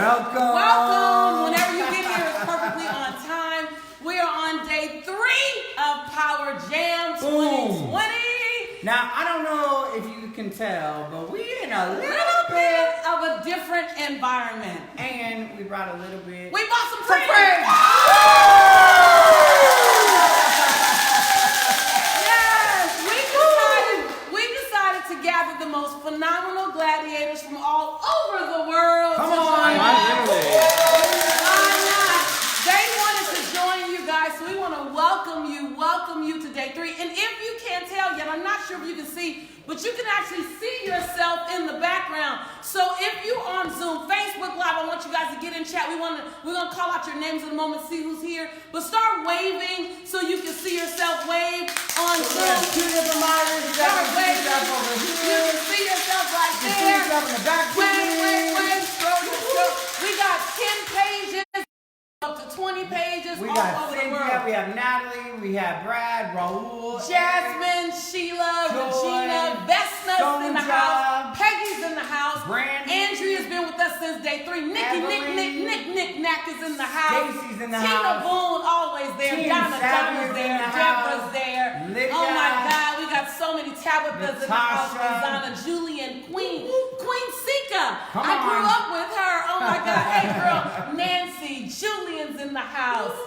Welcome. Whenever you get here, it's perfectly on time. We are on day 3 of Power Jam 2020. Now, I don't know if you can tell, but we in a little bit of a different environment. And we brought a little bit. We bought some friends. Yes, we decided to gather the most phenomenal gladiators from all over the world. Come on. They wanted to join you guys, so we want to welcome you to day 3. And if you can't tell yet, I'm not sure if you can see, but you can actually see yourself in the background. So if you're on Zoom, Facebook Live, I want you guys to get in chat. We're gonna call out your names in a moment, see who's here. But start waving so you can see yourself. Wave on Zoom. Start waving. You can see yourself right there. Wave. We got 10 pages. Up to 20 pages we all got over Cynthia, the world. we have Natalie, we have Brad, Raul, Jasmine, Sheila, Joy, Regina, Vesna's in the Sonja, house, Peggy's in the house, Brandy, Andrea's been with us since day 3, Nick Nack is in the house, Stacy's in the Tina house, Boone always there, Donna's there, Deborah's there, Lydia, oh my God, we got so many Tabitha's in the house, Rosanna, Julian, Queen Sika, I grew up with her, oh my God, hey girl, Nancy, Julian's in the house.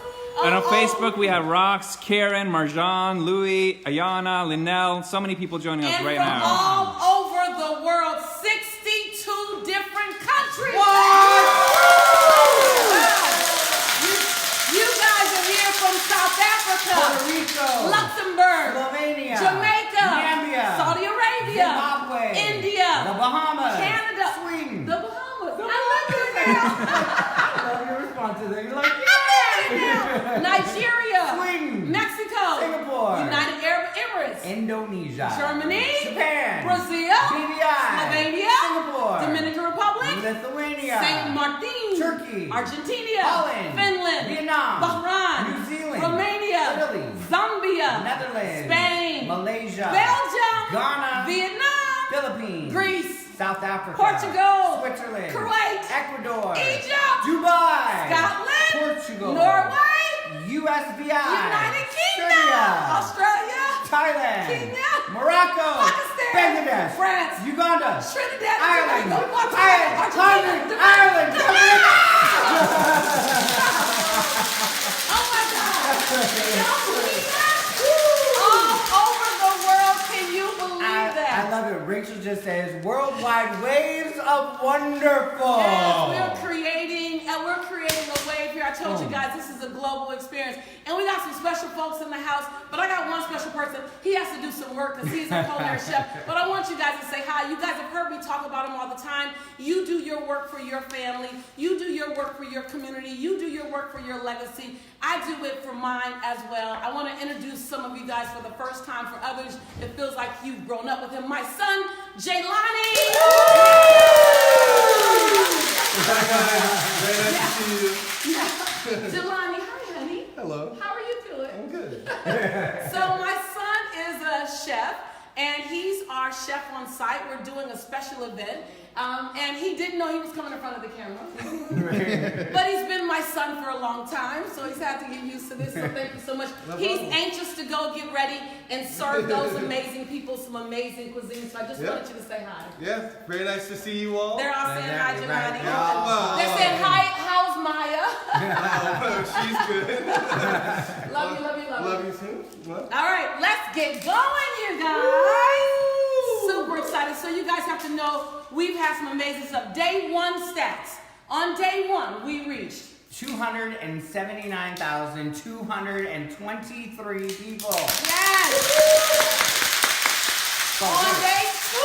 And on Facebook, we have Rox, Karen, Marjan, Louie, Ayana, Linnell. So many people joining us right now. All over the world, 62 different countries. What? You guys are here from South Africa, Puerto Rico, Luxembourg, Slovenia, Jamaica, Zambia, Saudi Arabia, Zimbabwe, India, the Bahamas, Canada, Sweden, the Bahamas. I love you now. I love your response to that. You're like, Nigeria, Sweden, Mexico, Singapore, United Arab Emirates, Indonesia, Germany, Japan, Brazil, BVI, Slovenia, Singapore, Dominican Republic, Lithuania, Saint Martin, Turkey, Argentina, Holland, Finland, Vietnam, Bahrain, New Zealand, Romania, Italy, Zambia, Netherlands, Spain, Malaysia, Belgium, Ghana, Vietnam, Philippines, Greece, South Africa, Portugal, Switzerland, Kuwait, Ecuador, Egypt, Dubai, Scotland, Portugal, Norway, USVI, United Kingdom, Syria, Australia, Thailand, Kenya, Morocco, Pakistan, Bangladesh, France, Uganda, Trinidad, Ireland, Argentina, Ireland, oh my God! Can y'all believe that? All over the world, can you believe that? I love it. Rachel just says, worldwide waves of wonderful. Yes, we're creating a wave here. I told you guys this is a global experience. And we got some special folks in the house, but I got one special person. He has to do some work because he's a culinary chef. But I want you guys to say hi. You guys have heard me talk about him all the time. You do your work for your family. You do your work for your community. You do your work for your legacy. I do it for mine as well. I want to introduce some of you guys for the first time. For others, it feels like you've grown up with him. My son, Jaylani. Jelani, hi honey. Hello. How are you doing? I'm good. So my son is a chef, and he's our chef on site. We're doing a special event, and he didn't know he was coming in front of the camera. But he's been my son for a long time, so he's had to get used to this, so thank you so much. He's anxious to go get ready and serve those amazing people some amazing cuisine, so I just wanted you to say hi. Yes, very nice to see you all. They're all saying hi, Jelani. They're saying hi, how's Maya? She's good. Love you. Love you too. What? All right, let's get going, you guys. Super excited. So you guys have to know we've had some amazing stuff. Day 1 stats. On day 1, we reached 279,223 people. Yes. On day 2,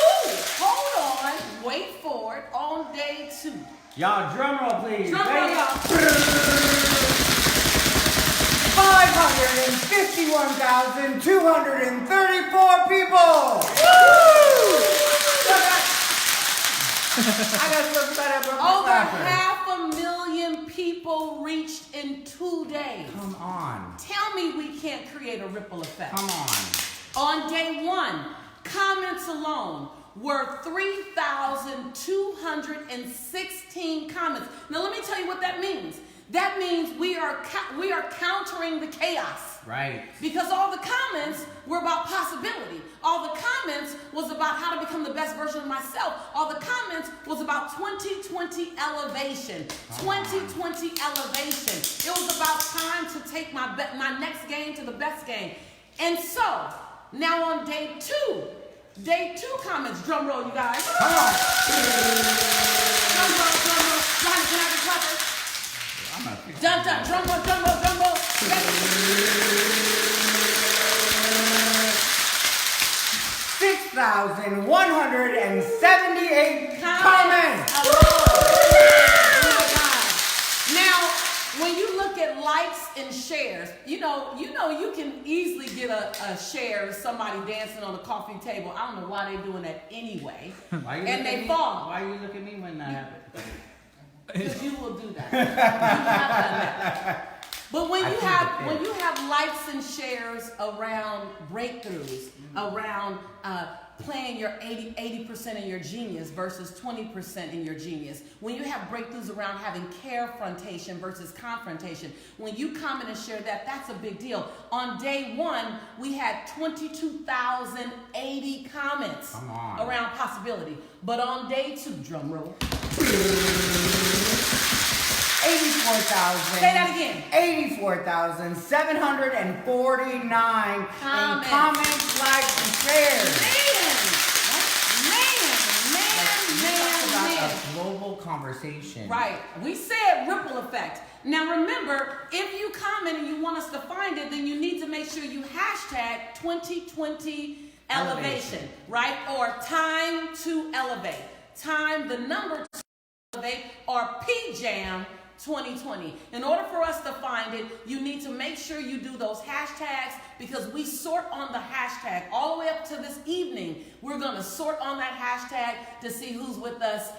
hold on, wait for it. On day 2. Y'all, drum roll, please. Drum roll, y'all. 551,234 people. Woo! I got so excited about Over 500,000 people reached in 2 days. Come on. Tell me we can't create a ripple effect. Come on. On day 1, comments alone, were 3,216 comments. Now let me tell you what that means. That means we are countering the chaos. Right. Because all the comments were about possibility. All the comments was about how to become the best version of myself. All the comments was about 2020 elevation. 2020 elevation. It was about time to take my next game to the best game. And so, now on day two comments. Drum roll, you guys. Come on. Drum roll, drum roll. Johnny, can I have the clappers? Dun, dun, drum roll, drum roll, drum roll. 6,178 comments. Oh my God. Now, when you look at likes and shares, you know you can easily get a share of somebody dancing on a coffee table. I don't know why they're doing that anyway. And they fall. Why you look at me when that happens? Because you will do that. You have done that. But when you have likes and shares around breakthroughs, around playing your 80% in your genius versus 20% in your genius, when you have breakthroughs around having carefrontation versus confrontation, when you comment and share that, that's a big deal. On day one, we had 22,080 comments around possibility. But on day two, drum roll. 84,000. Say that again. 84,749 comments, likes, and shares. Man. A global conversation. Right. We said ripple effect. Now remember, if you comment and you want us to find it, then you need to make sure you hashtag 2020 elevation, right? Or time to elevate. Time, the number to elevate, or PJAM 2020. In order for us to find it, you need to make sure you do those hashtags, because we sort on the hashtag all the way up to this evening. We're going to sort on that hashtag to see who's with us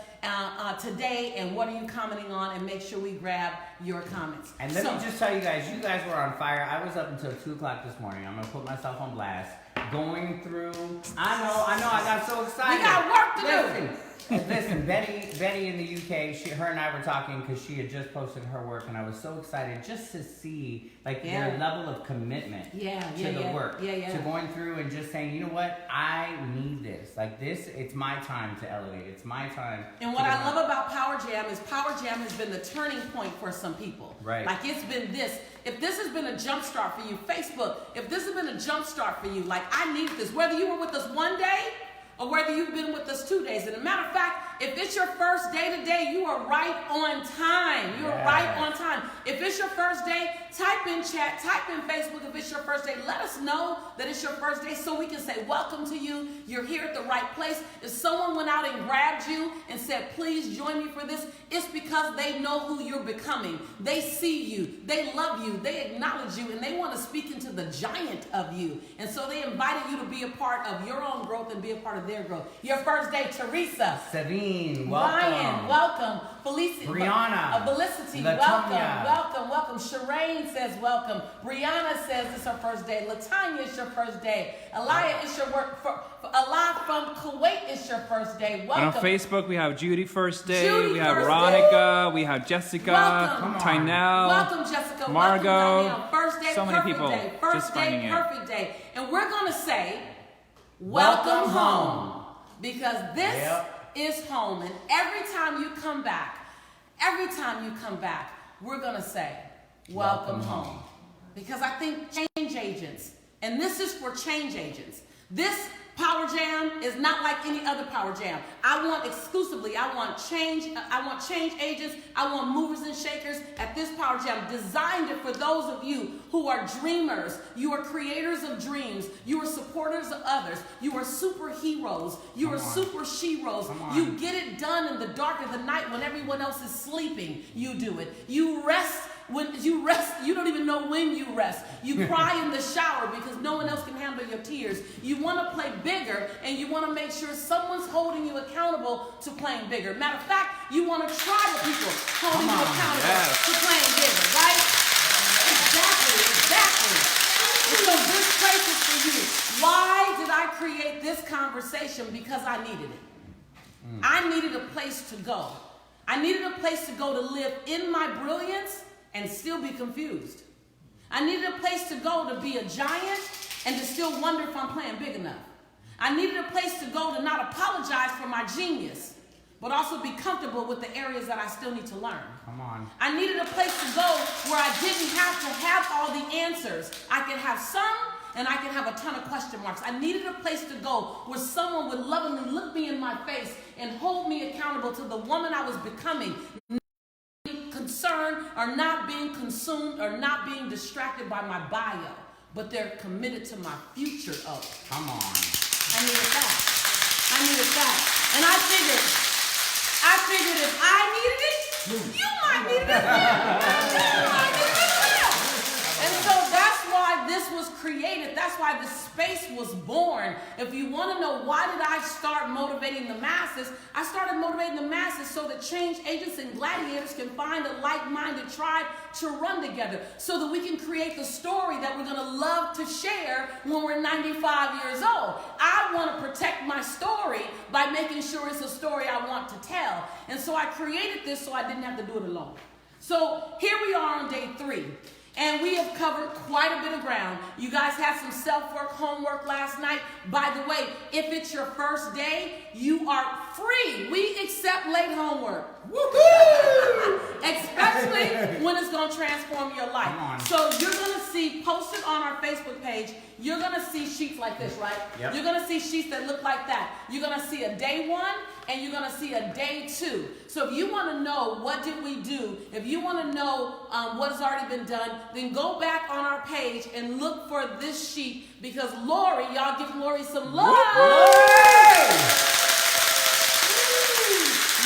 today and what are you commenting on, and make sure we grab your comments. And let me just tell you guys were on fire. I was up until 2 o'clock this morning. I'm going to put myself on blast. Going through, I know, I got so excited. We got work to do. Listen, Betty in the UK, her and I were talking because she had just posted her work, and I was so excited just to see their level of commitment to the work. To going through and just saying, you know what, I need this. It's my time to elevate. It's my time. And what I love about Power Jam is Power Jam has been the turning point for some people. Right. It's been this. If this has been a jump start for you, Facebook, if this has been a jump start for you, I need this. Whether you were with us one day or whether you've been with us 2 days. And a matter of fact, if it's your first day today, you are right on time. You are right on time. If it's your first day, type in chat, type in Facebook if it's your first day. Let us know that it's your first day so we can say welcome to you. You're here at the right place. If someone went out and grabbed you and said, please join me for this, it's because they know who you're becoming. They see you. They love you. They acknowledge you. And they want to speak into the giant of you. And so they invited you to be a part of your own growth and be a part of their growth. Your first day, Teresa. Sabine, welcome. Ryan, welcome. Felicity. Brianna. Felicity, welcome. Welcome. Shireen says welcome. Brianna says it's her first day. Latanya, it's your first day. Elia, it's your work. Elia from Kuwait, it's your first day. Welcome. And on Facebook, we have Judy first day. We have first Veronica. We have Jessica. Welcome. Tynell. Welcome, Jessica. Margot. Welcome, Tynell. First day, so many perfect people day. First just day, finding perfect day. And we're going to say, welcome home. Because this is home. And every time you come back, we're going to say, welcome home. Because I think change agents, and this is for change agents. This Power Jam is not like any other Power Jam. I want change agents, I want movers and shakers at this Power Jam. Designed it for those of you who are dreamers, you are creators of dreams, you are supporters of others, you are superheroes, you are super sheroes. You get it done in the dark of the night when everyone else is sleeping. You do it. You rest. When you rest, you don't even know when you rest. You cry in the shower because no one else can handle your tears. You want to play bigger, and you want to make sure someone's holding you accountable to playing bigger. Matter of fact, you want to try the people holding you accountable to playing bigger, right? Exactly. So this place is for you. Why did I create this this conversation because I needed it. I needed a place to go. I needed a place to go to live in my brilliance and still be confused. I needed a place to go to be a giant and to still wonder if I'm playing big enough. I needed a place to go to not apologize for my genius, but also be comfortable with the areas that I still need to learn. Come on. I needed a place to go where I didn't have to have all the answers. I could have some, and I could have a ton of question marks. I needed a place to go where someone would lovingly look me in my face and hold me accountable to the woman I was becoming. Not being concerned or not being consumed or not being distracted by my bio, but they're committed to my future of it. Come on. I needed that. I needed that. And I figured if I needed it, you might need it as well. You might need it as well. And so that's why this was created. That's why the space was born. If you want to know why did I start motivating the masses, I started motivating the masses so that change agents and gladiators can find a like-minded tribe to run together so that we can create the story that we're going to love to share when we're 95 years old. I want to protect my story by making sure it's a story I want to tell. And so I created this so I didn't have to do it alone. So here we are on day 3. And we have covered quite a bit of ground. You guys had some self-work, homework last night. By the way, if it's your first day, you are free. We accept late homework. Woohoo! Especially when it's going to transform your life. So you're going to see, posted on our Facebook page, you're going to see sheets like this, right? Yep. You're going to see sheets that look like that. You're going to see a day 1 and you're going to see a day 2. So if you want to know what did we do, if you want to know what has already been done, then go back on our page and look for this sheet because Lori, y'all give Lori some love.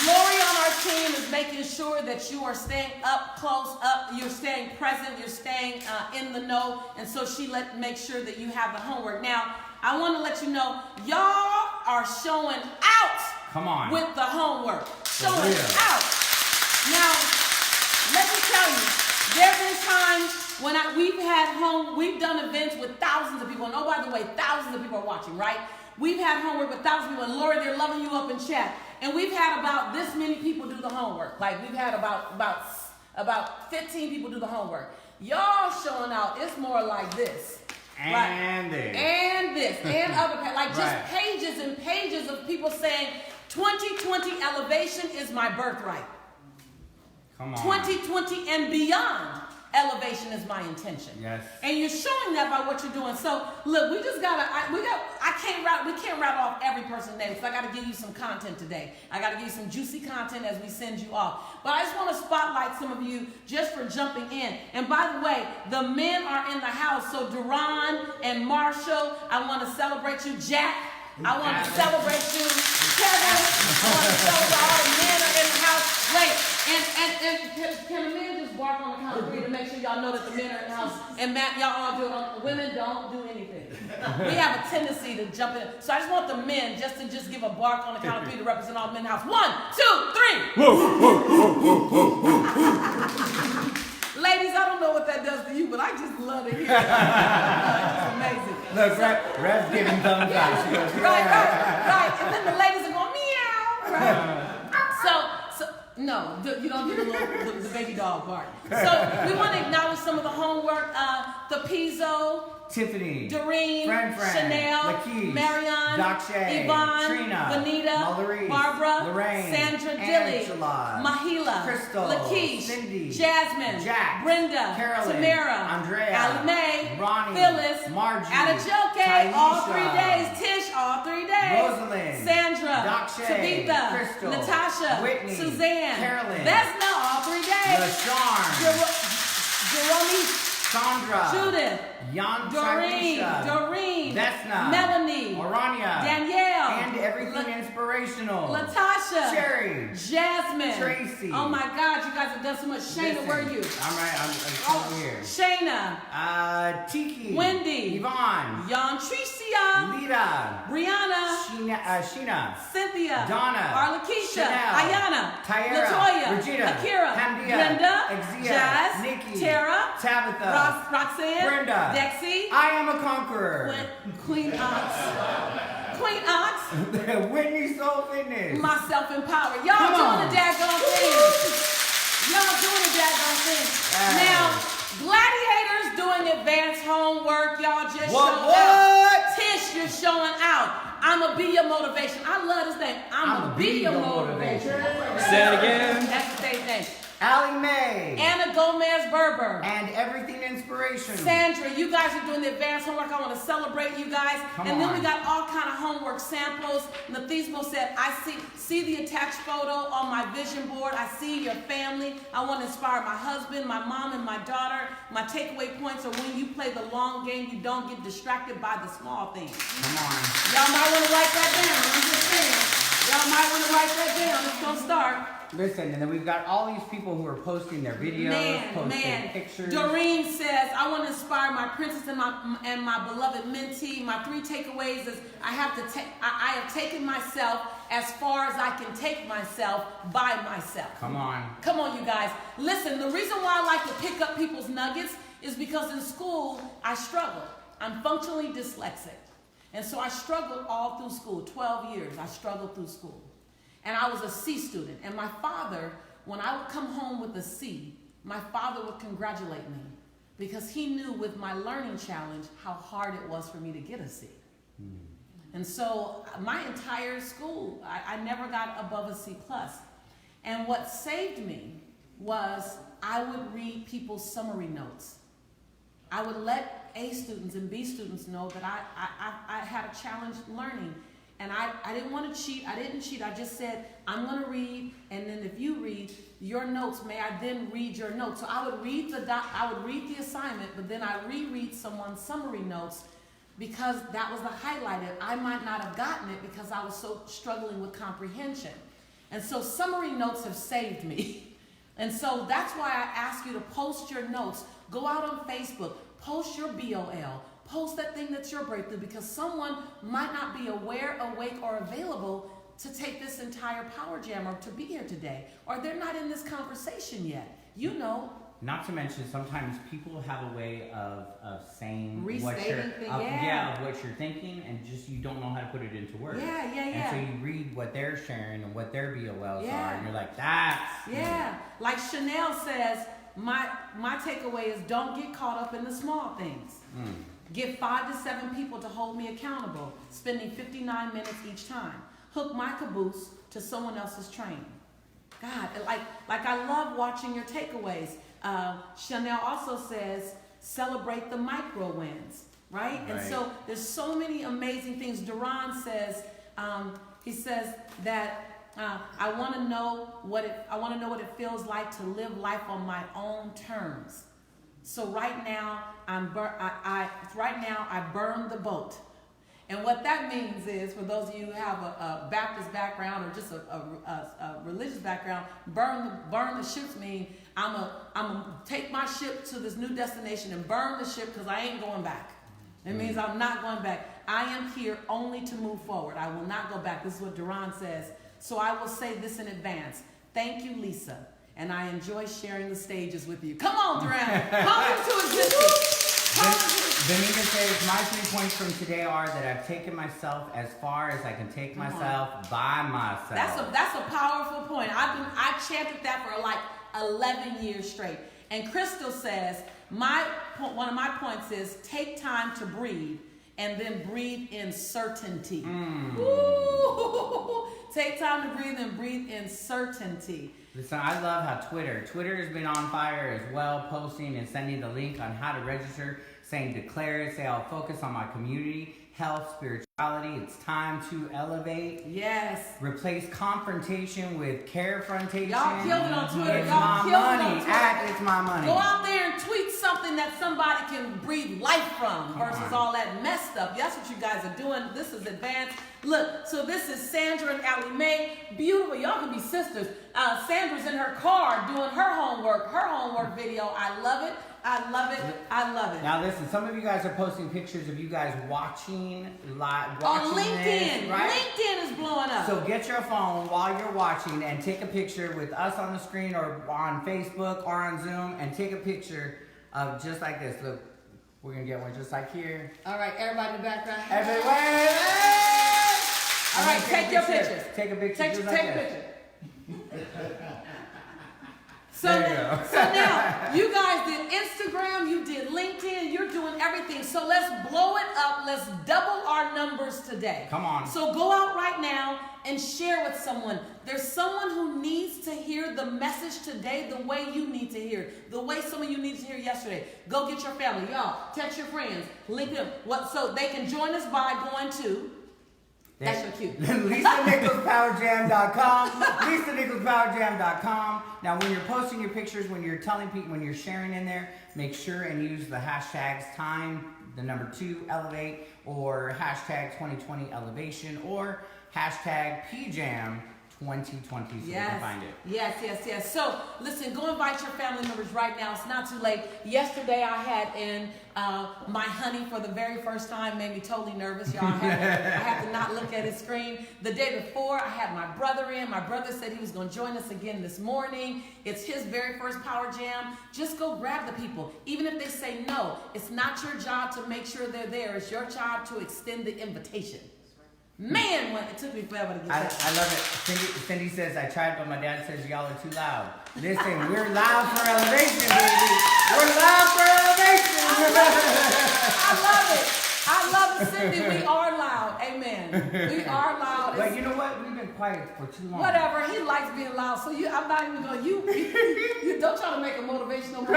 Lori on our team is making sure that you are staying up close, you're staying present, you're staying in the know, and so she makes sure that you have the homework. Now, I want to let you know, y'all are showing out. Come on. With the homework. Showing out. Now, let me tell you, there have been times when we've done events with thousands of people, and oh, by the way, thousands of people are watching, right? We've had homework with thousands of people, and Lori, they're loving you up in chat. And we've had about this many people do the homework. Like, we've had about 15 people do the homework. Y'all showing out, it's more like this. And this. And this. And other, like just pages and pages of people saying, 2020 elevation is my birthright. Come on. 2020 and beyond elevation is my intention. Yes. And you're showing that by what you're doing. So look, we can't rattle off every person's name because I got to give you some content today. I got to give you some juicy content as we send you off. But I just want to spotlight some of you just for jumping in. And by the way, the men are in the house. So Duran and Marshall, I want to celebrate you. Jack, I want to celebrate you. Kevin, I want to celebrate all the men are in the house. Wait, and can a man just bark on the count of 3 to make sure y'all know that the men are in the house? And Matt, y'all all do it on, women don't do anything. We have a tendency to jump in. So I just want the men just to give a bark on the count of 3 to represent all men in the house. 1, 2, 3. Ladies, I don't know what that does to you, but I just love to hear it. It's amazing. Look, Rev's giving thumbs up. She goes, right. And then the ladies are going, meow. Right? No, you don't do the baby dog part. So we want to acknowledge some of the homework. The Pizzo, Tiffany, Doreen, Fran, Chanel, Lakeith, Marianne, Dakshay, Yvonne, Trina, Bonita, Mallory, Barbara, Lorraine, Sandra Dilly, Angela, Mahila, Crystal, Lakeith, Cindy, Jasmine, Jack, Brenda, Carolyn, Tamara, Andrea, Alime, Ronnie, Phyllis, Margie, Adajoke, all Taisha, 3 days, Tish, all 3 days, Rosalind, Sandra, Dakshay, Tabitha, Crystal, Natasha, Whitney, Suzanne, Carolyn, Vesna, all 3 days, LaSharn, Jerome, Sandra, Judith, Doreen, Vesna, Melanie, Orania, Danielle, and everything inspirational. Latasha, Sherry, Jasmine, Tracy. Oh my God, you guys have done so much. Shayna, where are you? I'm here. Shayna, Tiki, Wendy, Yvonne, Tricia, Lita, Brianna, Sheena, Cynthia, Donna, Arlakeisha, Chanel, Ayana, Tyra, Latoya, Regina, Akira, Hamdia, Brenda, Exia, Jazz, Nikki, Tara, Tabitha, Roxanne, Brenda, Dexy, I am a conqueror, Queen Aunts, Queen Ox. Whitney Soul Fitness. Myself Empowered. Y'all doing the daggone thing. Y'all doing the daggone thing. Now, Gladiators doing advanced homework. Y'all just showing out. Tish, you're showing out. I'ma be your motivation. I love this name. I'ma be your motivation. Say it again. That's the same thing. Allie Mae. Anna Gomez Berber. And Everything Inspiration. Sandra, you guys are doing the advanced homework. I want to celebrate you guys. Then we got all kind of homework samples. Nathismo said, I see the attached photo on my vision board. I see your family. I want to inspire my husband, my mom, and my daughter. My takeaway points are when you play the long game, you don't get distracted by the small things. Come on. Y'all might want to write that down. I'm just saying. Y'all might want to write that down. It's going to start. Listen, and then we've got all these people who are posting their videos, posting pictures. Doreen says, I want to inspire my princess and my beloved mentee. My 3 takeaways is I have taken myself as far as I can take myself by myself. Come on. Come on, you guys. Listen, the reason why I like to pick up people's nuggets is because in school, I struggled. I'm functionally dyslexic. And so I struggled all through school. 12 years, I struggled through school. And I was a C student. And my father, when I would come home with a C, my father would congratulate me because he knew with my learning challenge how hard it was for me to get a C. And so my entire school, I never got above a C+. And what saved me was I would read people's summary notes. I would let A students and B students know that I had a challenge learning. And I didn't want to cheat. I didn't cheat. I just said, I'm going to read, and then if you read your notes, may I then read your notes? So I would read the assignment, but then I reread someone's summary notes because that was the highlighted. I might not have gotten it because I was so struggling with comprehension. And so summary notes have saved me. And so that's why I ask you to post your notes. Go out on Facebook, post your BOL. Post that thing that's your breakthrough because someone might not be aware, awake, or available to take this entire power jam or to be here today. Or they're not in this conversation yet. You know. Not to mention, sometimes people have a way of saying what you're thinking, and just you don't know how to put it into words. Yeah. And so you read what they're sharing and what their BOLs are, and you're like, that's... Yeah. Like Chanel says, my takeaway is don't get caught up in the small things. Get 5 to 7 people to hold me accountable, spending 59 minutes each time. Hook my caboose to someone else's train. God, like I love watching your takeaways. Chanel also says, celebrate the micro wins, right? And so there's so many amazing things. Duran says, he says that I want to know what it feels like to live life on my own terms. So right now, I burn the boat. And what that means is, for those of you who have a Baptist background or just a religious background, burn the ships mean I'm gonna take my ship to this new destination and burn the ship because I ain't going back. It means I'm not going back. I am here only to move forward. I will not go back. This is what Duran says. So I will say this in advance. Thank you, Lisa. And I enjoy sharing the stages with you. Come on, Duran. Come into existence. Benita says, my 3 points from today are that I've taken myself as far as I can take myself by myself. That's a powerful point. I chanted that for like 11 years straight. And Crystal says, one of my points is take time to breathe and then breathe in certainty. Ooh. Take time to breathe and breathe in certainty. Listen, I love how Twitter has been on fire as well, posting and sending the link on how to register, saying declare it, say I'll focus on my community, health, spirituality. It's time to elevate. Yes. Replace confrontation with carefrontation. Y'all killed it on Twitter. It's my money. It's my money. Go out there and tweet something that somebody can breathe life from versus all that mess stuff. That's what you guys are doing. This is advanced. Look, so this is Sandra and Allie Mae. Beautiful. Y'all can be sisters. Sandra's in her car doing her homework video. I love it. I love it. I love it. Now listen, some of you guys are posting pictures of you guys watching live. On LinkedIn. This, right? LinkedIn is blowing up. So get your phone while you're watching and take a picture with us on the screen or on Facebook or on Zoom and take a picture of just like this. Look, we're going to get one just like here. All right, everybody in the background. Everywhere. All right, take your pictures. Take a picture. Take a picture. So there you now, go. so now, you guys did Instagram, you did LinkedIn, you're doing everything. So let's blow it up. Let's double our numbers today. Come on. So go out right now and share with someone. There's someone who needs to hear the message today the way you need to hear it, the way some of you needed to hear yesterday. Go get your family. Y'all, text your friends, link them. So they can join us by going to... That's your cue. LisaNicholsPowerJam.com. LisaNicholsPowerJam.com. Now, when you're posting your pictures, when you're telling people, when you're sharing in there, make sure and use the hashtags time, the number 2 elevate, or hashtag 2020 elevation, or hashtag PJAM 2020 so you can find it. Yes. So, listen, go invite your family members right now. It's not too late. Yesterday, I had in my honey for the very first time. Made me totally nervous, y'all. I had to not look at his screen. The day before, I had my brother in. My brother said he was going to join us again this morning. It's his very first Power Jam. Just go grab the people. Even if they say no, it's not your job to make sure they're there. It's your job to extend the invitation. Man, it took me forever to get that. I love it. Cindy says, I tried, but my dad says y'all are too loud. Listen, we're loud for elevation, baby. We're loud for elevation. I love it. I love it, Cindy. We are loud. Amen. We are loud. But you know what? We've been quiet for too long. Whatever. He likes being loud. So I'm not even going, you don't try to make a motivational move.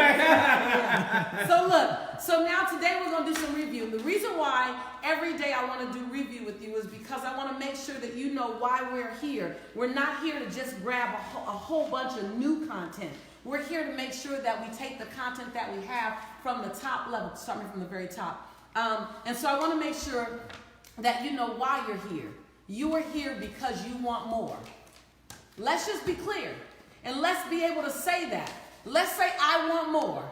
So look, so now today we're going to do some review. The reason why every day I want to do review with you is because I want to make sure that you know why we're here. We're not here to just grab a whole bunch of new content. We're here to make sure that we take the content that we have from the top level, starting from the very top. And so I want to make sure that you know why you're here. You are here because you want more. Let's just be clear. And let's be able to say that. Let's say, I want more.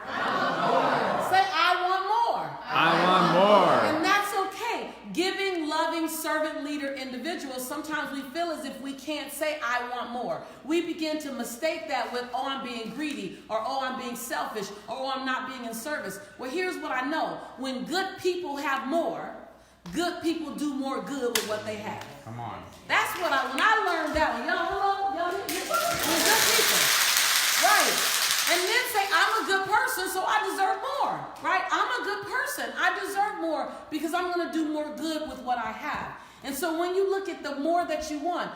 I want more. Say, I want more. I want more. And that's okay. Giving, loving, servant leader individuals, sometimes we feel as if we can't say, I want more. We begin to mistake that with, oh, I'm being greedy, or oh, I'm being selfish, or oh, I'm not being in service. Well, here's what I know. When good people have more, good people do more good with what they have. Come on. That's what when I learned that one. Y'all, hello? Y'all, we're good people. Right. And then say, I'm a good person, so I deserve more. Right? I'm a good person. I deserve more because I'm going to do more good with what I have. And so when you look at the more that you want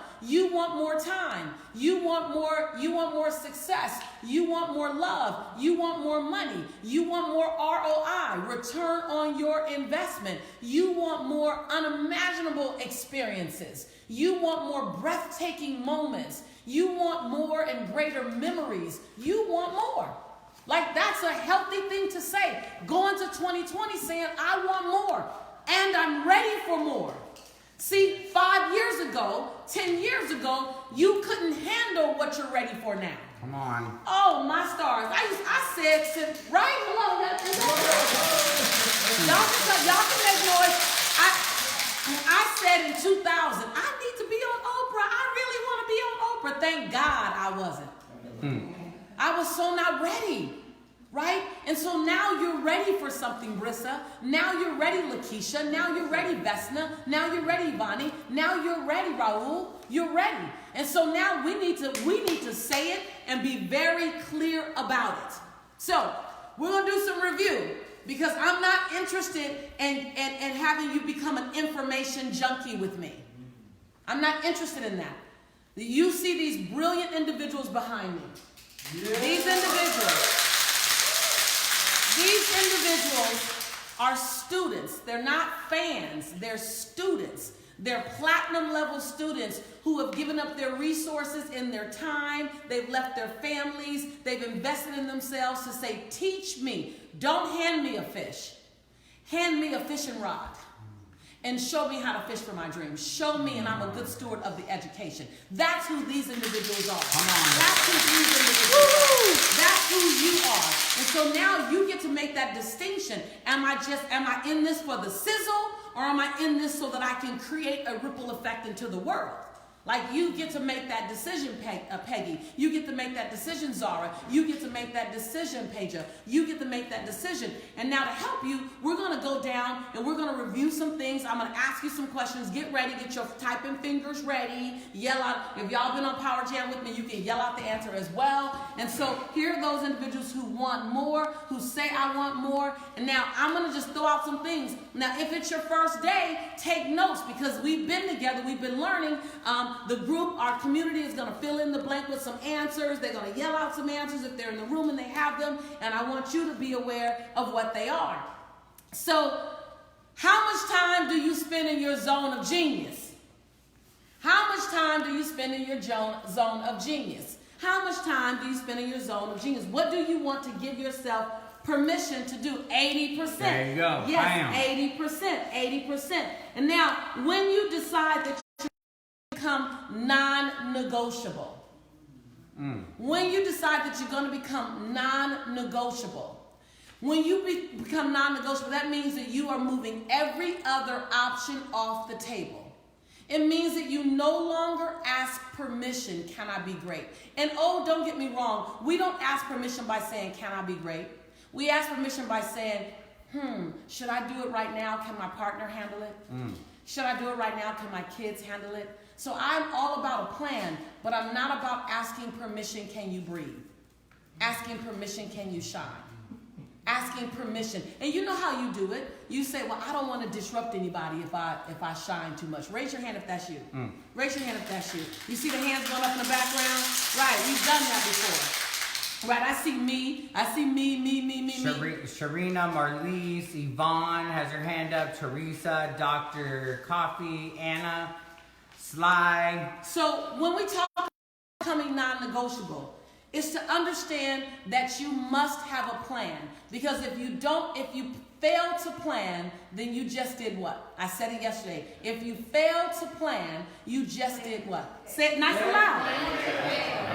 more time. You want more success. You want more love. You want more money. You want more ROI, return on your investment. You want more unimaginable experiences. You want more breathtaking moments. You want more and greater memories. You want more. Like, that's a healthy thing to say. Go into 2020 saying, I want more and I'm ready for more. See, 5 years ago, 10 years ago, you couldn't handle what you're ready for now. Come on. Oh, my stars. I said, right? Hello. Y'all can make noise. I said in 2000, I need to be on Oprah. I really want to be on Oprah. Thank God I wasn't. I was so not ready. Right? And so now you're ready for something, Brissa. Now you're ready, Lakeisha. Now you're ready, Vesna. Now you're ready, Bonnie. Now you're ready, Raul. You're ready. And so now we need to say it and be very clear about it. So we're going to do some review because I'm not interested in having you become an information junkie with me. I'm not interested in that. You see these brilliant individuals behind me. Yeah. These individuals are students. They're not fans. They're students. They're platinum level students who have given up their resources and their time. They've left their families. They've invested in themselves to say, teach me. Don't hand me a fish. Hand me a fishing rod. And show me how to fish for my dreams. Show me, and I'm a good steward of the education. That's who these individuals are. Come on. That's who these individuals are. That's who you are. And so now you get to make that distinction. Am I in this for the sizzle, or am I in this so that I can create a ripple effect into the world? Like, you get to make that decision, Peggy. You get to make that decision, Zara. You get to make that decision, Paja. You get to make that decision. And now to help you, we're going to go down and we're going to review some things. I'm going to ask you some questions. Get ready. Get your typing fingers ready. Yell out. If y'all been on Power Jam with me, you can yell out the answer as well. And so here are those individuals who want more, who say, I want more. And now I'm going to just throw out some things. Now, if it's your first day, take notes, because we've been together. We've been learning. The group, our community, is going to fill in the blank with some answers. They're going to yell out some answers if they're in the room and they have them. And I want you to be aware of what they are. So, how much time do you spend in your zone of genius? How much time do you spend in your zone of genius? How much time do you spend in your zone of genius? What do you want to give yourself permission to do? 80%. There you go. Yes, 80%. 80%. And now, when you decide that become non-negotiable. When you decide that you're going to become non-negotiable. When you become non-negotiable, that means that you are moving every other option off the table. It means that you no longer ask permission, can I be great? And oh, don't get me wrong, we don't ask permission by saying, can I be great? We ask permission by saying, should I do it right now? Can my partner handle it? Should I do it right now? Can my kids handle it? So I'm all about a plan, but I'm not about asking permission, can you breathe? Asking permission, can you shine? Asking permission. And you know how you do it. You say, well, I don't want to disrupt anybody if I shine too much. Raise your hand if that's you. Raise your hand if that's you. You see the hands going up in the background? Right, we've done that before. Right, I see me. I see me. Sharina, Marlise, Yvonne has her hand up. Teresa, Dr. Coffee, Anna, Sly. So when we talk about becoming non-negotiable, it's to understand that you must have a plan. Because if you fail to plan, then you just did what? I said it yesterday. If you fail to plan, you just did what? Say it nice and loud.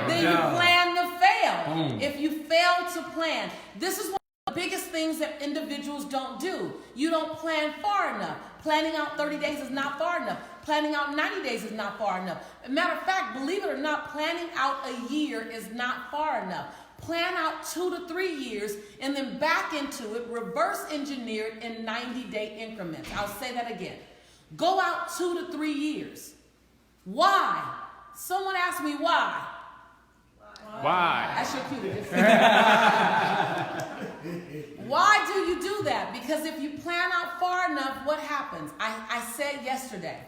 Then you plan to fail. If you fail to plan, this is one of the biggest things that individuals don't do. You don't plan far enough. Planning out 30 days is not far enough. Planning out 90 days is not far enough. Matter of fact, believe it or not, planning out a year is not far enough. Plan out 2 to 3 years and then back into it, reverse engineer it in 90-day increments. I'll say that again. Go out 2 to 3 years. Why? Someone asked me why. Why? That's your cue. Why do you do that? Because if you plan out far enough, what happens? I said yesterday,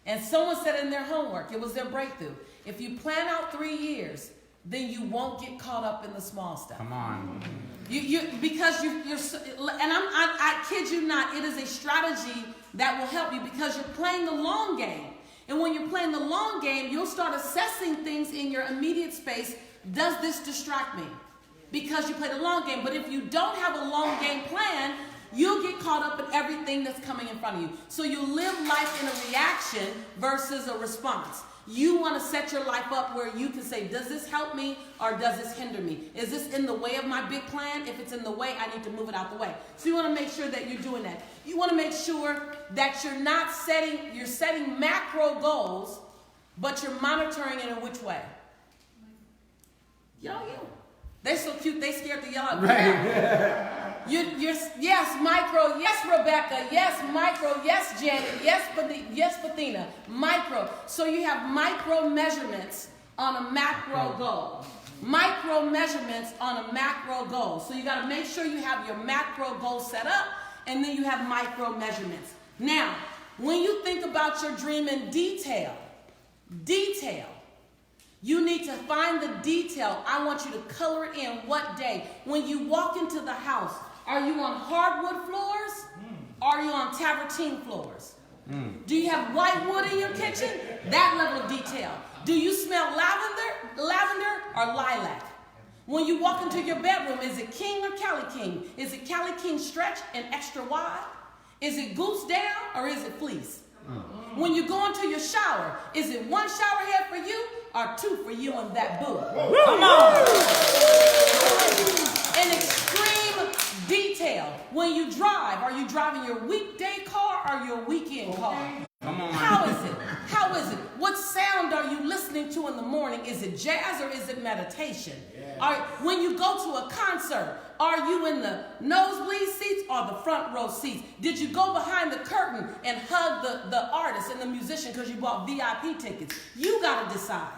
and someone said in their homework, it was their breakthrough. If you plan out 3 years, then you won't get caught up in the small stuff. Come on. Because you're, and I kid you not, it is a strategy that will help you because you're playing the long game. And when you're playing the long game, you'll start assessing things in your immediate space. Does this distract me? Because you play the long game. But if you don't have a long game plan, you'll get caught up in everything that's coming in front of you. So you live life in a reaction versus a response. You want to set your life up where you can say, does this help me or does this hinder me? Is this in the way of my big plan? If it's in the way, I need to move it out the way. So you want to make sure that you're doing that. You want to make sure that you're setting macro goals, but you're monitoring it in which way? Y'all, they're so cute, they scared to yell out. Right. Yes, micro. Yes, Rebecca. Yes, micro. Yes, Janet. Yes, Pathina. Micro. So you have micro measurements on a macro goal. Micro measurements on a macro goal. So you got to make sure you have your macro goal set up, and then you have micro measurements. Now, when you think about your dream in detail, you need to find the detail. I want you to color it in. What day? When you walk into the house, are you on hardwood floors? Or are you on travertine floors? Do you have white wood in your kitchen? That level of detail. Do you smell lavender or lilac? When you walk into your bedroom, is it king or Cali King? Is it Cali King stretch and extra wide? Is it goose down or is it fleece? When you go into your shower, is it one shower head for you or 2 for you and that boo? Come on! An extreme detail. When you drive, are you driving your weekday car or your weekend car? Come on. How is it? How is it? What sound are you listening to in the morning? Is it jazz or is it meditation? When you go to a concert, are you in the nosebleed seats or the front row seats? Did you go behind the curtain and hug the artist and the musician because you bought VIP tickets? You got to decide.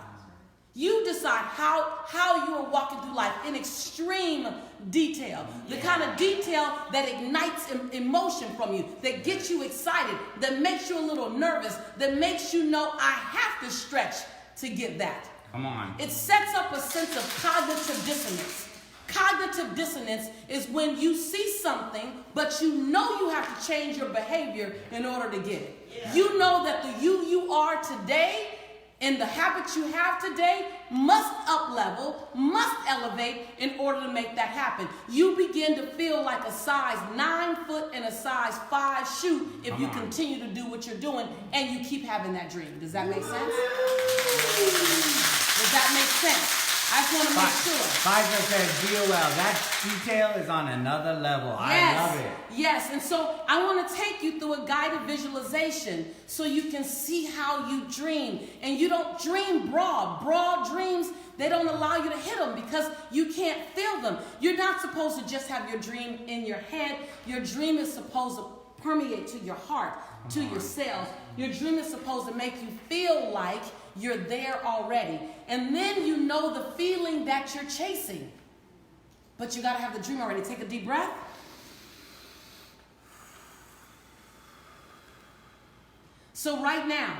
You decide how you are walking through life in extreme detail. The kind of detail that ignites emotion from you, that gets you excited, that makes you a little nervous, that makes you know I have to stretch to get that. Come on. It sets up a sense of cognitive dissonance. Cognitive dissonance is when you see something, but you know you have to change your behavior in order to get it. Yeah. You know that the you are today and the habits you have today must up-level, must elevate in order to make that happen. You begin to feel like a size 9 foot and a size 5 shoe if you continue to do what you're doing and you keep having that dream. Does that make sense? Does that make sense? I just want to make sure. Pfizer says, DOL, that detail is on another level. Yes, I love it. Yes, and so I want to take you through a guided visualization so you can see how you dream. And you don't dream broad. Broad dreams, they don't allow you to hit them because you can't feel them. You're not supposed to just have your dream in your head. Your dream is supposed to permeate to your heart, to your cells. Your dream is supposed to make you feel like you're there already. And then you know the feeling that you're chasing. But you got to have the dream already. Take a deep breath. So right now,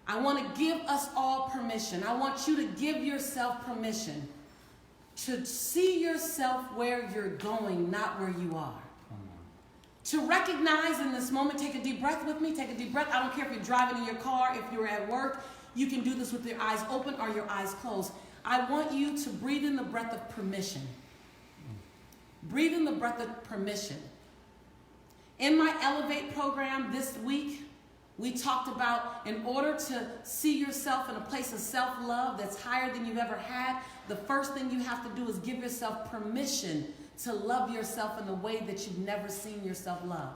I want to give us all permission. I want you to give yourself permission to see yourself where you're going, not where you are. To recognize in this moment, take a deep breath with me, take a deep breath. I don't care if you're driving in your car, if you're at work, you can do this with your eyes open or your eyes closed. I want you to breathe in the breath of permission. Breathe in the breath of permission. In my Elevate program this week, we talked about in order to see yourself in a place of self-love that's higher than you've ever had, the first thing you have to do is give yourself permission to love yourself in a way that you've never seen yourself loved.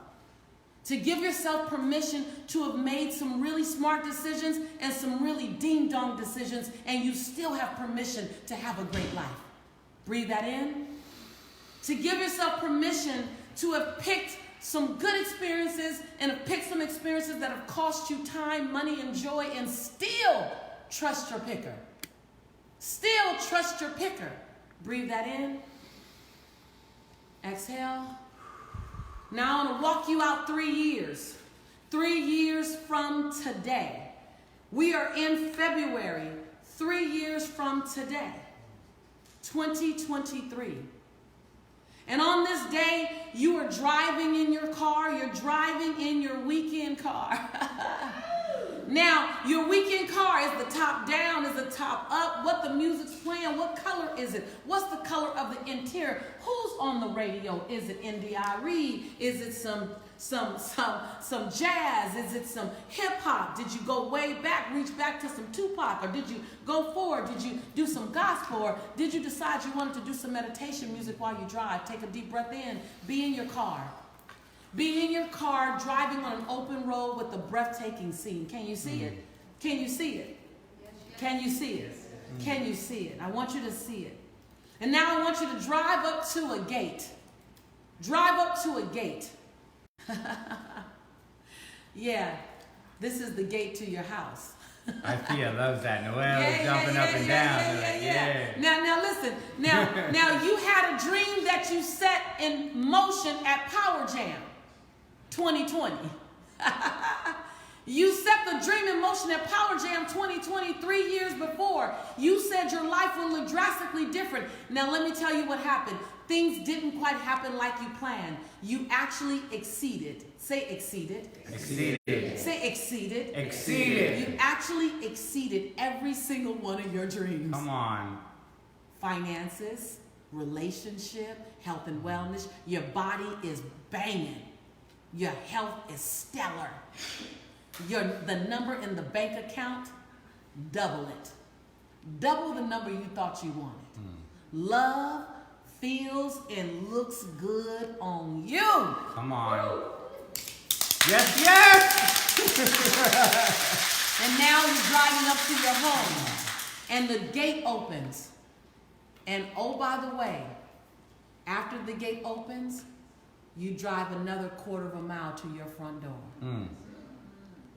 To give yourself permission to have made some really smart decisions and some really ding-dong decisions, and you still have permission to have a great life. Breathe that in. To give yourself permission to have picked some good experiences and have picked some experiences that have cost you time, money, and joy, and still trust your picker. Still trust your picker. Breathe that in. Exhale. Now I want to walk you out 3 years. 3 years from today. We are in February. 3 years from today. 2023. And on this day, you are driving in your car. You're driving in your weekend car. Now, your weekend car, is the top down, is the top up? What the music's playing? What color is it? What's the color of the interior? Who's on the radio? Is it NDRE? Is it some jazz? Is it some hip hop? Did you go way back, reach back to some Tupac? Or did you go forward? Did you do some gospel? Or did you decide you wanted to do some meditation music while you drive? Take a deep breath in. Be in your car. Be in your car driving on an open road with a breathtaking scene. Can you see it? Can you see it? Can you see it? Can you see it? I want you to see it. And now I want you to drive up to a gate. Drive up to a gate. Yeah, this is the gate to your house. I feel loves that. Noelle jumping up and down. Yeah. Now listen. Now you had a dream that you set in motion at Power Jam 2020. You set the dream in motion at Power Jam 2020 3 years before. You said your life would look drastically different. Now let me tell you what happened. Things didn't quite happen like you planned. You actually exceeded. Say exceeded. Exceeded. Say exceeded. Exceeded. You actually exceeded every single one of your dreams. Come on. Finances, relationship, health and wellness. Your body is banging. Your health is stellar. The number in the bank account, double it. Double the number you thought you wanted. Love feels and looks good on you. Come on. Yes, yes! And now you're driving up to your home. And the gate opens. And oh, by the way, after the gate opens, you drive another quarter of a mile to your front door.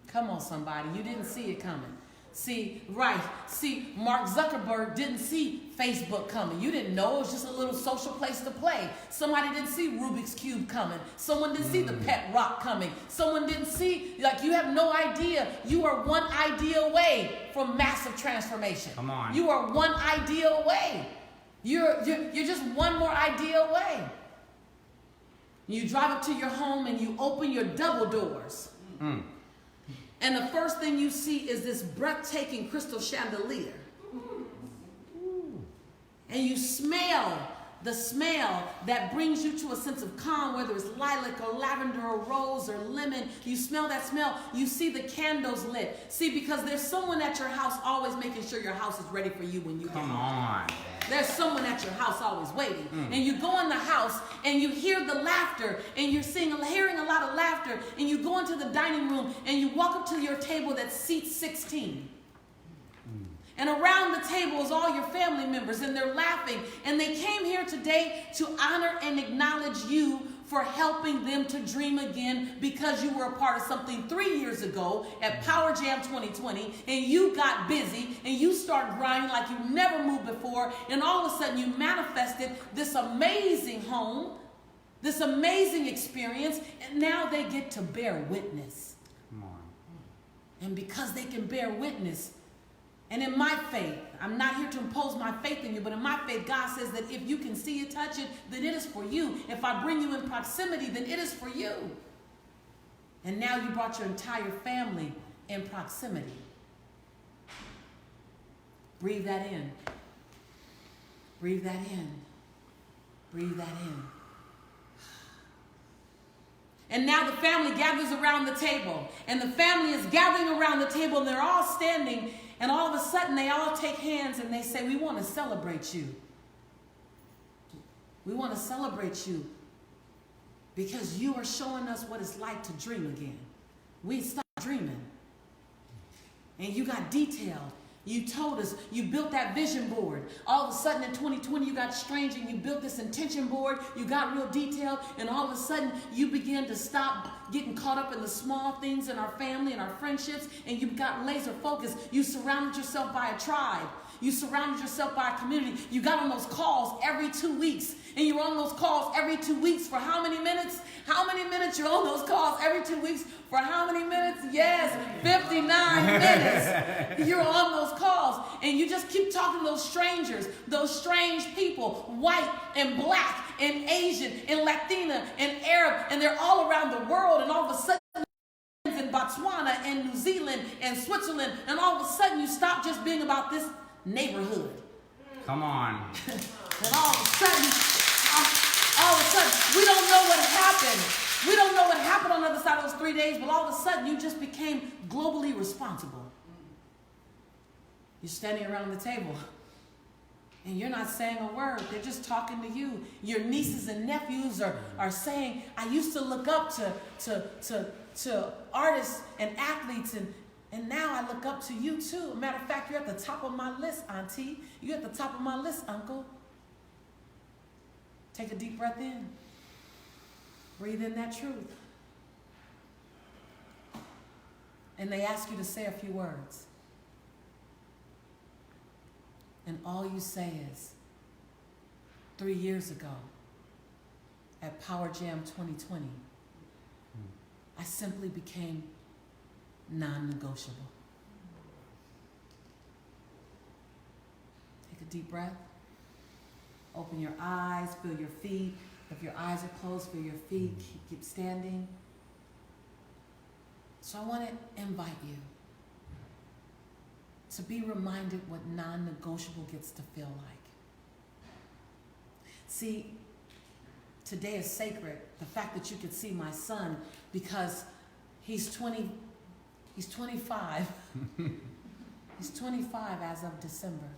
Come on, somebody. You didn't see it coming. See, Mark Zuckerberg didn't see Facebook coming. You didn't know. It was just a little social place to play. Somebody didn't see Rubik's Cube coming. Someone didn't see the pet rock coming. Someone didn't see, you have no idea. You are one idea away from massive transformation. Come on. You are one idea away. You're just one more idea away. You drive up to your home and you open your double doors. And the first thing you see is this breathtaking crystal chandelier. And you smell the smell that brings you to a sense of calm, whether it's lilac or lavender or rose or lemon. You smell that smell. You see the candles lit. See, because there's someone at your house always making sure your house is ready for you when you get home. Come on. There's someone at your house always waiting. And you go in the house and you hear the laughter and you're hearing a lot of laughter, and you go into the dining room and you walk up to your table that seats 16. And around the table is all your family members, and they're laughing. And they came here today to honor and acknowledge you for helping them to dream again, because you were a part of something 3 years ago at Power Jam 2020, and you got busy and you started grinding like you never moved before, and all of a sudden you manifested this amazing home, this amazing experience, and now they get to bear witness. Come on. And because they can bear witness, and in my faith, I'm not here to impose my faith in you, but in my faith, God says that if you can see it, touch it, then it is for you. If I bring you in proximity, then it is for you. And now you brought your entire family in proximity. Breathe that in. Breathe that in. Breathe that in. And now the family gathers around the table. And the family is gathering around the table, and they're all standing. And all of a sudden, they all take hands and they say, we want to celebrate you. We want to celebrate you because you are showing us what it's like to dream again. We stopped dreaming. And you got detailed. You told us, you built that vision board. All of a sudden in 2020, you got strange and you built this intention board. You got real detailed, and all of a sudden you began to stop getting caught up in the small things in our family and our friendships, and you got laser focused. You surrounded yourself by a tribe. You surrounded yourself by a community. You got on those calls every 2 weeks, and you're on those calls every 2 weeks for how many minutes? How many minutes you're on those calls every 2 weeks? For how many minutes? Yes, 59 minutes. You're on those calls, and you just keep talking to those strangers, those strange people, white and black and Asian and Latina and Arab, and they're all around the world, and all of a sudden in Botswana and New Zealand and Switzerland, and all of a sudden you stop just being about this neighborhood. Come on. And all of a sudden, we don't know what happened. We don't know what happened on the other side of those 3 days, but all of a sudden you just became globally responsible. You're standing around the table and you're not saying a word. They're just talking to you. Your nieces and nephews are saying, I used to look up to artists and athletes, and now I look up to you too. Matter of fact, you're at the top of my list, Auntie. You're at the top of my list, Uncle. Take a deep breath in. Breathe in that truth. And they ask you to say a few words. And all you say is, 3 years ago at Power Jam 2020, I simply became non-negotiable. Take a deep breath. Open your eyes, feel your feet. If your eyes are closed, feel your feet. Keep standing. So I want to invite you to be reminded what non-negotiable gets to feel like. See, today is sacred. The fact that you could see my son, because he's 25. He's 25 as of December.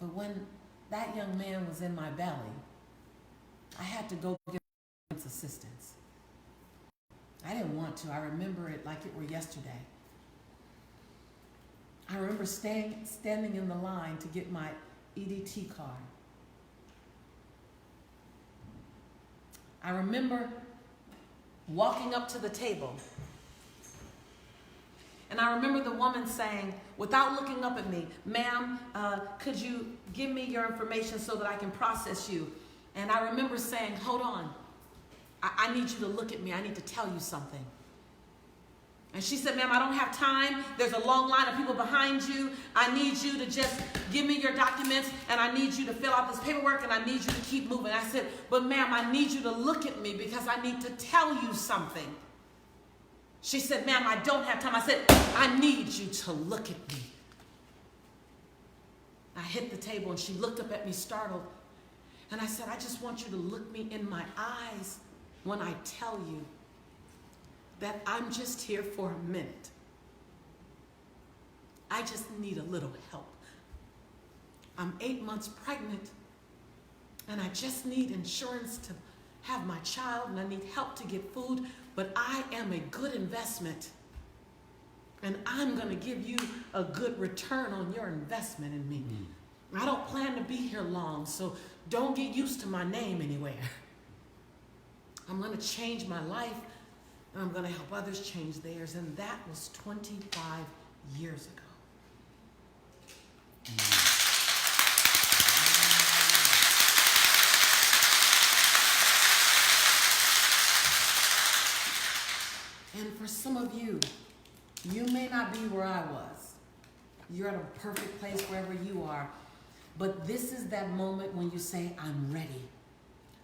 But when that young man was in my belly, I had to go get assistance. I didn't want to. I remember it like it were yesterday. I remember standing in the line to get my EDT card. I remember walking up to the table. And I remember the woman saying, without looking up at me, "Ma'am, could you give me your information so that I can process you?" And I remember saying, "Hold on. I need you to look at me. I need to tell you something." And she said, "Ma'am, I don't have time. There's a long line of people behind you. I need you to just give me your documents, and I need you to fill out this paperwork, and I need you to keep moving." I said, "But ma'am, I need you to look at me because I need to tell you something." She said, "Ma'am, I don't have time." I said, "I need you to look at me." I hit the table, and she looked up at me startled. And I said, "I just want you to look me in my eyes when I tell you that I'm just here for a minute. I just need a little help. I'm 8 months pregnant, and I just need insurance to have my child, and I need help to get food, but I am a good investment, and I'm going to give you a good return on your investment in me. I don't plan to be here long, so don't get used to my name anywhere. I'm going to change my life, and I'm going to help others change theirs." And that was 25 years ago. And for some of you, you may not be where I was. You're at a perfect place wherever you are. But this is that moment when you say, "I'm ready.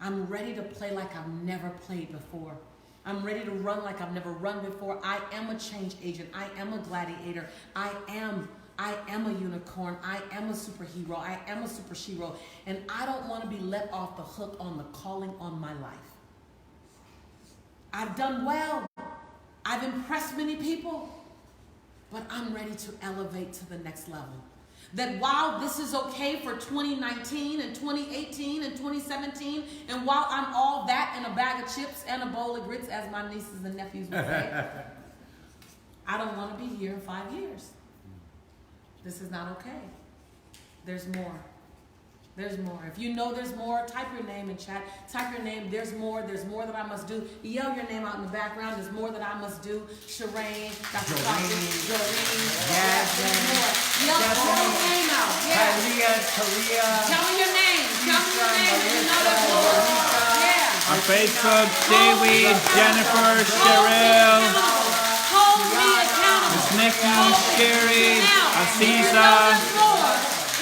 I'm ready to play like I've never played before. I'm ready to run like I've never run before. I am a change agent. I am a gladiator. I am a unicorn. I am a superhero. I am a super shero. And I don't want to be let off the hook on the calling on my life. I've done well. I've impressed many people. But I'm ready to elevate to the next level. That while this is okay for 2019 and 2018 and 2017, and while I'm all that and a bag of chips and a bowl of grits, as my nieces and nephews would say, I don't want to be here in 5 years. This is not okay. There's more. There's more. If you know there's more, type your name in chat. Type your name. There's more. There's more that I must do. Yell your name out in the background. There's more that I must do. Shireen, Dr. Doreen. Yes, there's more. Yell your name out. Yeah. Talia. Tell me your name. Tell me your name. You know there's more. Yeah. On Facebook, Dayweed, Jennifer, Cheryl, Hold me accountable. Miss Nikki, Sherry, Aziza,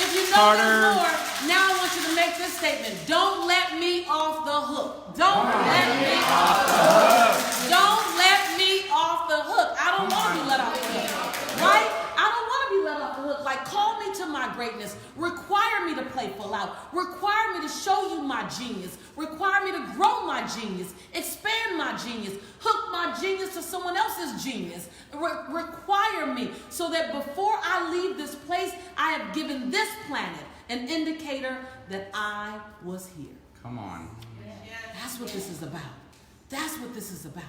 If you know Carter. there's more, now I want you to make this statement. Don't let me off the hook. Don't let me off the hook. Don't let me off the hook. I don't want to be let off the hook. Right? I don't want to be let off the hook. Like, call me to my greatness. Require me to play full out. Require me to show you my genius. Require me to grow my genius. Expand my genius. Hook my genius to someone else's genius. Require me so that before I leave this place, I have given this planet an indicator that I was here. Come on. That's what this is about. That's what this is about.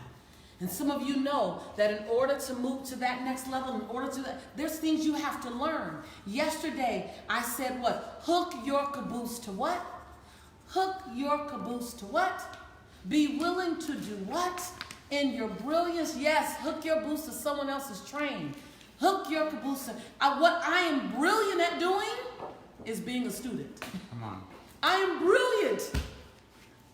And some of you know that in order to move to that next level, in order to that, there's things you have to learn. Yesterday, I said what? Hook your caboose to what? Hook your caboose to what? Be willing to do what? In your brilliance, yes, hook your caboose to someone else's train. Hook your caboose to, what I am brilliant at doing is being a student. Come on. I am brilliant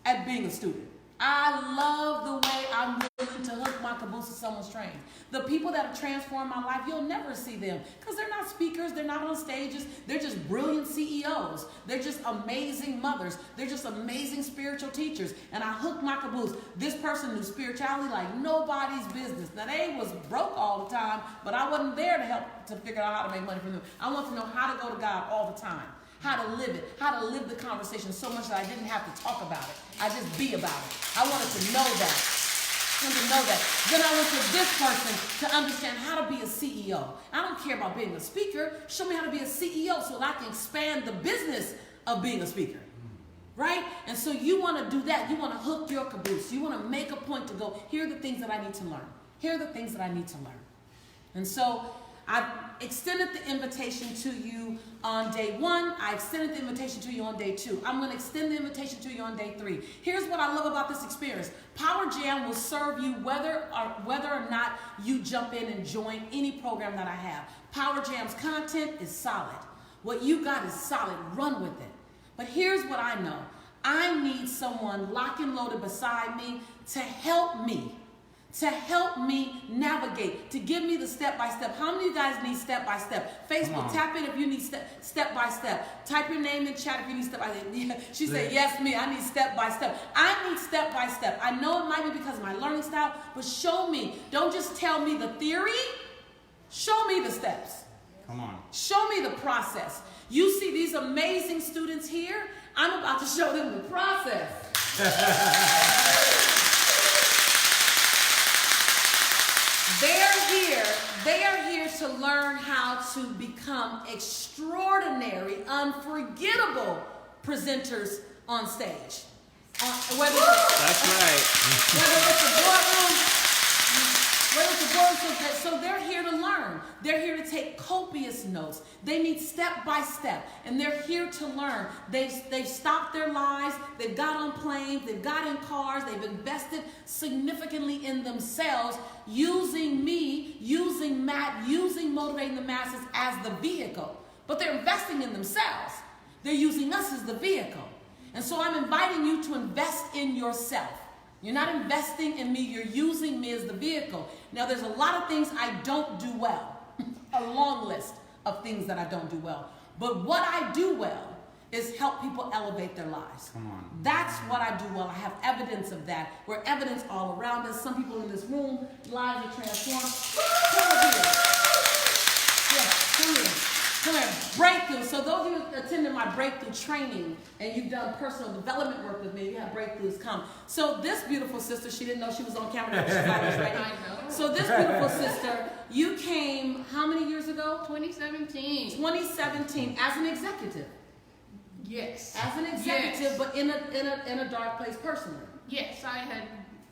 at being a student. I love the way I'm willing to hook my caboose to someone's train. The people that have transformed my life, you'll never see them because they're not speakers, they're not on stages, they're just brilliant CEOs. They're just amazing mothers. They're just amazing spiritual teachers. And I hook my caboose. This person knew spirituality like nobody's business. Now, they was broke all the time, but I wasn't there to help to figure out how to make money from them. I want to know how to go to God all the time. How to live it, how to live the conversation so much that I didn't have to talk about it. I just be about it. I wanted to know that. Then I went to this person to understand how to be a CEO. I don't care about being a speaker. Show me how to be a CEO so that I can expand the business of being a speaker. right? And so you want to do that. You want to hook your caboose. You want to make a point to go, here are the things that I need to learn. Here are the things that I need to learn. And so I extended the invitation to you on day 1. I extended the invitation to you on day 2. I'm going to extend the invitation to you on day 3. Here's what I love about this experience. Power Jam will serve you whether or not you jump in and join any program that I have. Power Jam's content is solid. What you got is solid. Run with it. But here's what I know. I need someone lock and loaded beside me to help me navigate, to give me the step-by-step. How many of you guys need step-by-step? Facebook, tap in if you need step-by-step. Type your name in chat if you need step-by-step. She said, yes, me, I need step-by-step. I need step-by-step. I know it might be because of my learning style, but show me. Don't just tell me the theory. Show me the steps. Come on. Show me the process. You see these amazing students here? I'm about to show them the process. They are here to learn how to become extraordinary, unforgettable presenters on stage. That's right. Whether it's a boardroom, so they're here to learn. They're here to take copious notes. They need step by step, and they're here to learn. They've stopped their lives. They've got on planes. They've got in cars. They've invested significantly in themselves, using me, using Matt, using Motivating the Masses as the vehicle. But they're investing in themselves. They're using us as the vehicle. And so I'm inviting you to invest in yourself. You're not investing in me, you're using me as the vehicle. Now there's a lot of things I don't do well. A long list of things that I don't do well. But what I do well is help people elevate their lives. Come on. That's what I do well. I have evidence of that. We're evidence all around us. Some people in this room, lives are transformed. Come here. Yes, come here. Come here. Breakthrough. So those of you who attended my breakthrough training and you've done personal development work with me, you have breakthroughs come. So this beautiful sister, she didn't know she was on camera. She's like this right now. I know. So this beautiful sister, you came how many years ago? 2017. 2017 as an executive. Yes. As an executive, yes. But in a dark place personally. Yes, I had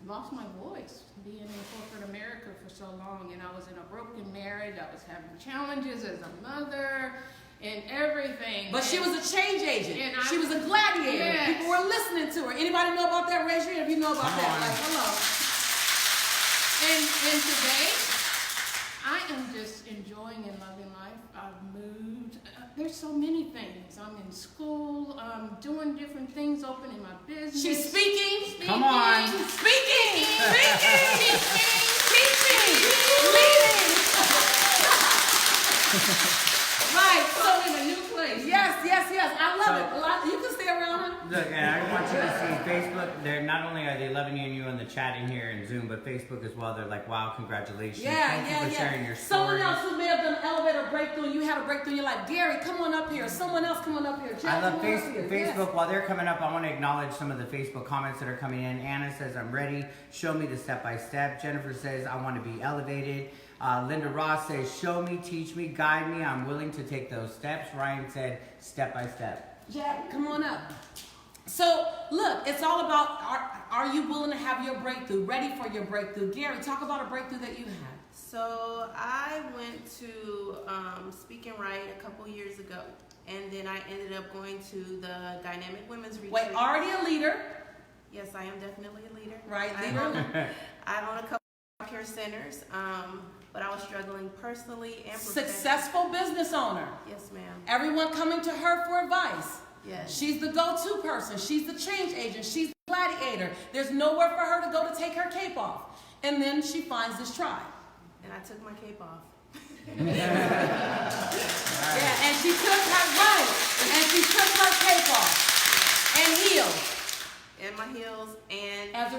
lost my voice being in corporate America for so long, and I was in a broken marriage. I was having challenges as a mother and everything. But she was a change agent. She was a gladiator. Yes. People were listening to her. Anybody know about that? Raise your hand if you know about that. Like, hello. And today, I am just enjoying and loving life. I've moved. There's so many things. I'm in school, doing different things, opening my business. She's speaking. Come on. Speaking. Leading. Right. So in a new place. Yes. I love it. You can stay around her. Look, and I want you to see Facebook. They're not only are they loving you in the chat in here in Zoom, but Facebook as well. They're like, wow, congratulations. Thank you for sharing your story. Someone else who may have done an elevator breakthrough, and you had a breakthrough in your life. Gary, come on up here. Someone else come on up here. I love Facebook. Yes. While they're coming up, I want to acknowledge some of the Facebook comments that are coming in. Anna says, I'm ready. Show me the step-by-step. Jennifer says, I want to be elevated. Linda Ross says, show me, teach me, guide me. I'm willing to take those steps. Ryan said, step-by-step. Jack, come on up. So, look, it's all about, are you willing to have your breakthrough, ready for your breakthrough? Gary, talk about a breakthrough that you had. So, I went to Speak and Write a couple years ago, and then I ended up going to the Dynamic Women's Retreat. Wait, already a leader? Yes, I am definitely a leader. Right, leader. I own a couple of care centers, but I was struggling personally and professionally. Successful business owner. Yes, ma'am. Everyone coming to her for advice. Yes. She's the go-to person. She's the change agent. She's the gladiator. There's nowhere for her to go to take her cape off. And then she finds this tribe. And I took my cape off. Yeah, and she took her cape off and healed. And my heels, and as a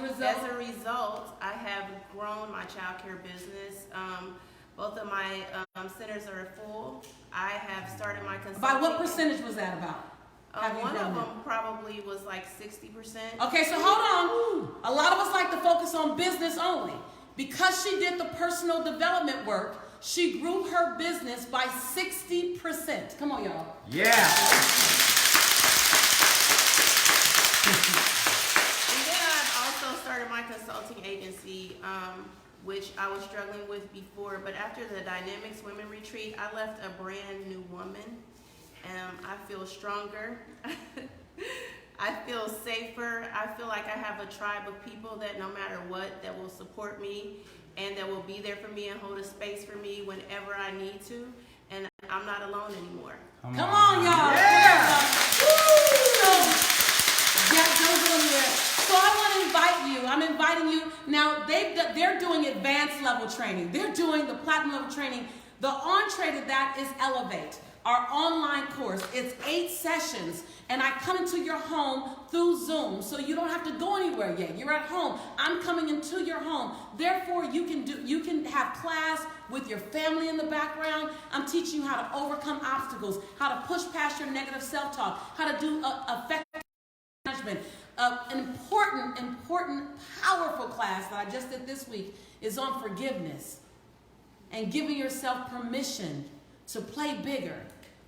result, I have grown my child care business. Both of my centers are full. I have started my consulting. By what percentage was that about? One of them probably was like 60%. Okay, so hold on. A lot of us like to focus on business only. Because she did the personal development work, she grew her business by 60%. Come on, y'all. Yeah. started my consulting agency, which I was struggling with before, but after the Dynamics Women Retreat, I left a brand new woman. I feel stronger. I feel safer. I feel like I have a tribe of people that no matter what, that will support me and that will be there for me and hold a space for me whenever I need to. And I'm not alone anymore. Come on, y'all. Yeah. So I want to invite you. I'm inviting you. Now, they're doing advanced level training. They're doing the platinum level training. The entree to that is Elevate, our online course. It's 8 sessions, and I come into your home through Zoom, so you don't have to go anywhere yet. You're at home. I'm coming into your home. Therefore, you can have class with your family in the background. I'm teaching you how to overcome obstacles, how to push past your negative self-talk, how to do effective management. An important, powerful class that I just did this week is on forgiveness and giving yourself permission to play bigger,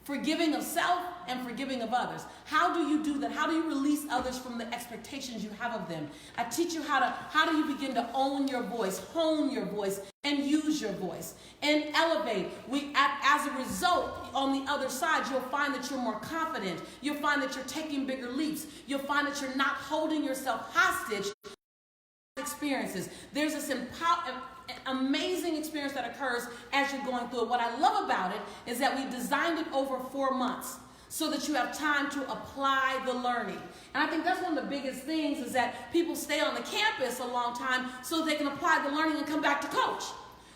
forgiving of self and forgiving of others. How do you do that? How do you release others from the expectations you have of them? I teach you how do you begin to own your voice, hone your voice, and use your voice, and elevate. As a result, on the other side, you'll find that you're more confident. You'll find that you're taking bigger leaps. You'll find that you're not holding yourself hostage to experiences. There's this amazing experience that occurs as you're going through it. What I love about it is that we designed it over 4 months so that you have time to apply the learning. And I think that's one of the biggest things is that people stay on the campus a long time so they can apply the learning and come back to coach.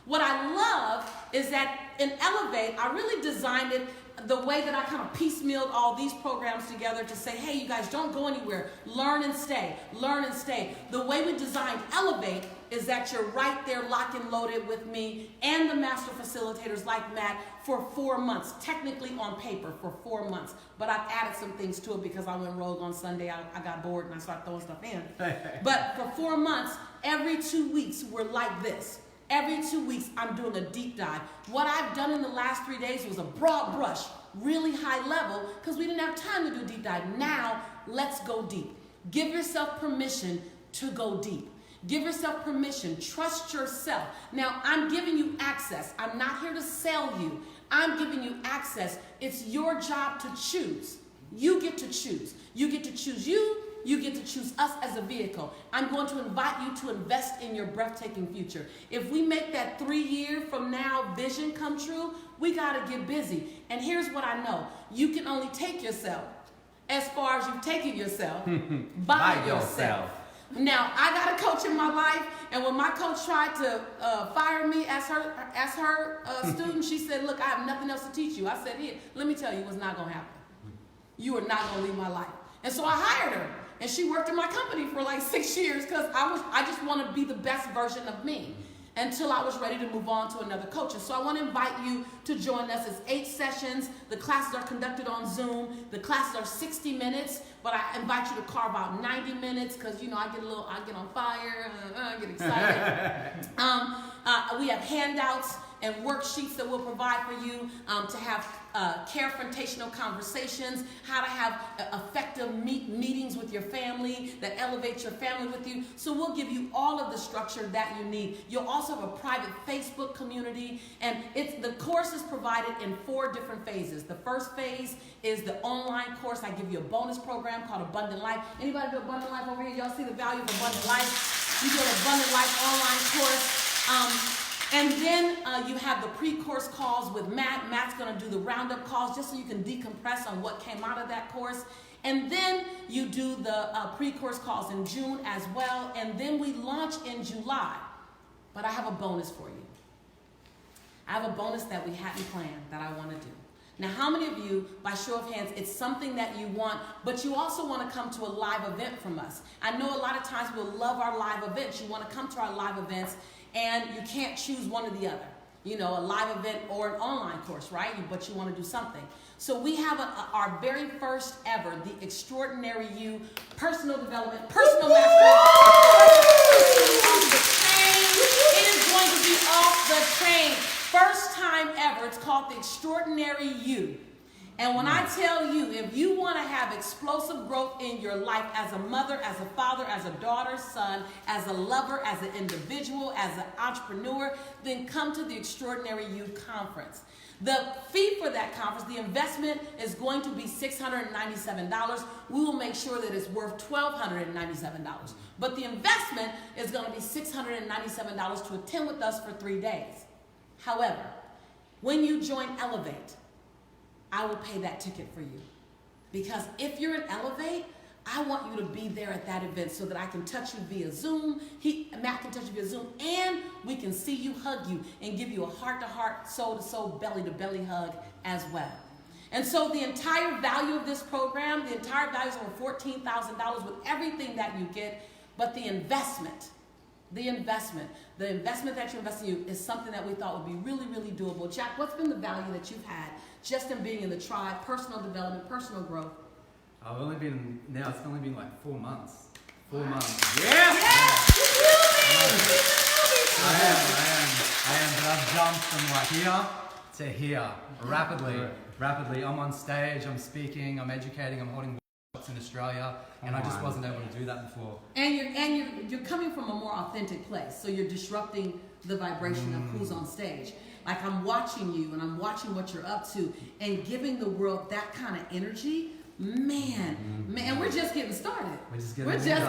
What I love is that in Elevate, I really designed it the way that I kind of piecemealed all these programs together to say, hey, you guys don't go anywhere. Learn and stay. Learn and stay. The way we designed Elevate is that you're right there locked and loaded with me and the master facilitators like Matt for 4 months, technically on paper for 4 months. But I've added some things to it because I went rogue on Sunday. I got bored and I started throwing stuff in. But for 4 months, every 2 weeks, we're like this. Every 2 weeks, I'm doing a deep dive. What I've done in the last 3 days was a broad brush, really high level, because we didn't have time to do a deep dive. Now, let's go deep. Give yourself permission to go deep. Give yourself permission. Trust yourself. Now, I'm giving you access. I'm not here to sell you. I'm giving you access. It's your job to choose. You get to choose. You get to choose you. You get to choose us as a vehicle. I'm going to invite you to invest in your breathtaking future. If we make that 3 year from now vision come true, we got to get busy. And here's what I know. You can only take yourself as far as you've taken yourself by yourself. Now, I got a coach in my life, and when my coach tried to fire me as her student, she said, look, I have nothing else to teach you. I said, here, let me tell you what's not going to happen. You are not going to leave my life. And so I hired her. And she worked in my company for like 6 years because I just want to be the best version of me until I was ready to move on to another coach. And so I want to invite you to join us. It's 8 sessions. The classes are conducted on Zoom. The classes are 60 minutes, but I invite you to carve out 90 minutes because, I get on fire, I get excited. We have handouts and worksheets that we'll provide for you to have confrontational conversations, how to have effective meetings with your family that elevate your family with you. So we'll give you all of the structure that you need. You'll also have a private Facebook community, and the course is provided in 4 different phases. The first phase is the online course. I give you a bonus program called Abundant Life. Anybody do Abundant Life over here? Y'all see the value of Abundant Life? You do an Abundant Life online course. And then you have the pre-course calls with Matt. Matt's going to do the roundup calls just so you can decompress on what came out of that course. And then you do the pre-course calls in June as well. And then we launch in July. But I have a bonus for you. I have a bonus that we hadn't planned that I want to do. Now, how many of you, by show of hands, it's something that you want, but you also want to come to a live event from us? I know a lot of times we'll love our live events. You want to come to our live events, and you can't choose one or the other. A live event or an online course, right? But you want to do something. So we have our very first ever, the Extraordinary You Personal Development, Personal Mastery. It is going to be off the chain. First time ever. It's called the Extraordinary You. And when I tell you, if you want to have explosive growth in your life as a mother, as a father, as a daughter, son, as a lover, as an individual, as an entrepreneur, then come to the Extraordinary You Conference. The fee for that conference, the investment, is going to be $697. We will make sure that it's worth $1,297. But the investment is going to be $697 to attend with us for 3 days. However, when you join Elevate, I will pay that ticket for you. Because if you're in Elevate, I want you to be there at that event so that I can touch you via Zoom. Matt can touch you via Zoom, and we can see you, hug you, and give you a heart-to-heart, soul-to-soul, belly-to-belly hug as well. And so the entire value of this program, the entire value is over $14,000 with everything that you get, but the investment that you're investing in you is something that we thought would be really, really doable. Jack, what's been the value that you've had just in being in the tribe, personal development, personal growth? It's only been like 4 months. 4 months. Yeah! I am, but I've jumped from like here to here rapidly. I'm on stage, I'm speaking, I'm educating, I'm holding workshops in Australia, and I just wasn't able to do that before. And you're coming from a more authentic place, so you're disrupting the vibration of who's on stage. Like, I'm watching you, and I'm watching what you're up to, and giving the world that kind of energy. Man, we're just getting started. We're just getting started.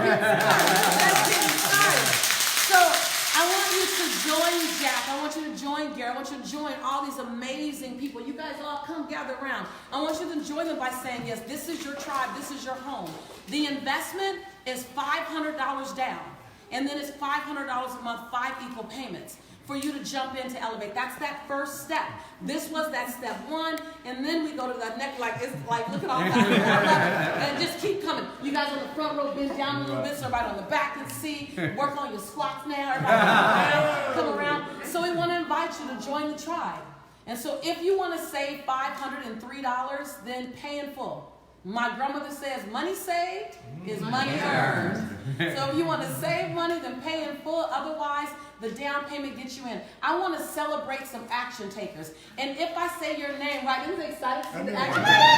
So I want you to join Jack. I want you to join Gary. I want you to join all these amazing people. You guys all come gather around. I want you to join them by saying, yes, this is your tribe. This is your home. The investment is $500 down. And then it's $500 a month, 5 equal payments for you to jump into Elevate. That's that first step. This was that step 1, and then we go to that next, it's like, look at all that. And just keep coming. You guys on the front row, bend down a little bit so everybody on the back can see. Work on your squats now. Everybody come around. So we want to invite you to join the tribe. And so if you want to save $503, then pay in full. My grandmother says money saved is money earned. So if you want to save money, then pay in full. Otherwise, the down payment gets you in. I want to celebrate some action takers. And if I say your name right, are you excited to see the action takers?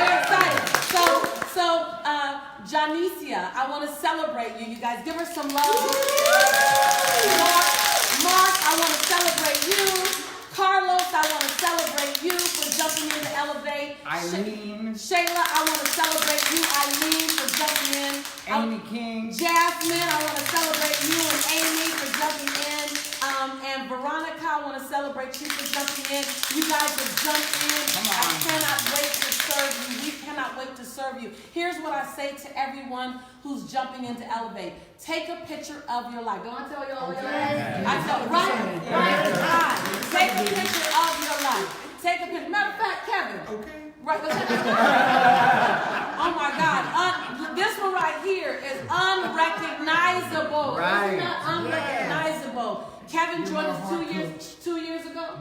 They're excited. So Janicia, I want to celebrate you. You guys give her some love. Mark, I want to celebrate you. Carlos, I want to celebrate you for jumping in to Elevate. Eileen. Shayla, I want to celebrate you. Eileen for jumping in. Amy King. Jasmine, I want to celebrate you and Amy for jumping in. And Veronica, I want to celebrate you for jumping in. You guys have jumped in. I cannot wait to serve you. We cannot wait to serve you. Here's what I say to everyone who's jumping into Elevate. Take a picture of your life. Don't I tell you all your life? I tell right. Take a picture of your life. Take a picture. Matter of fact, Kevin. Okay. Right. Oh my God. This one right here is unrecognizable. Right. Isn't that unrecognizable? Kevin joined us 2 years ago.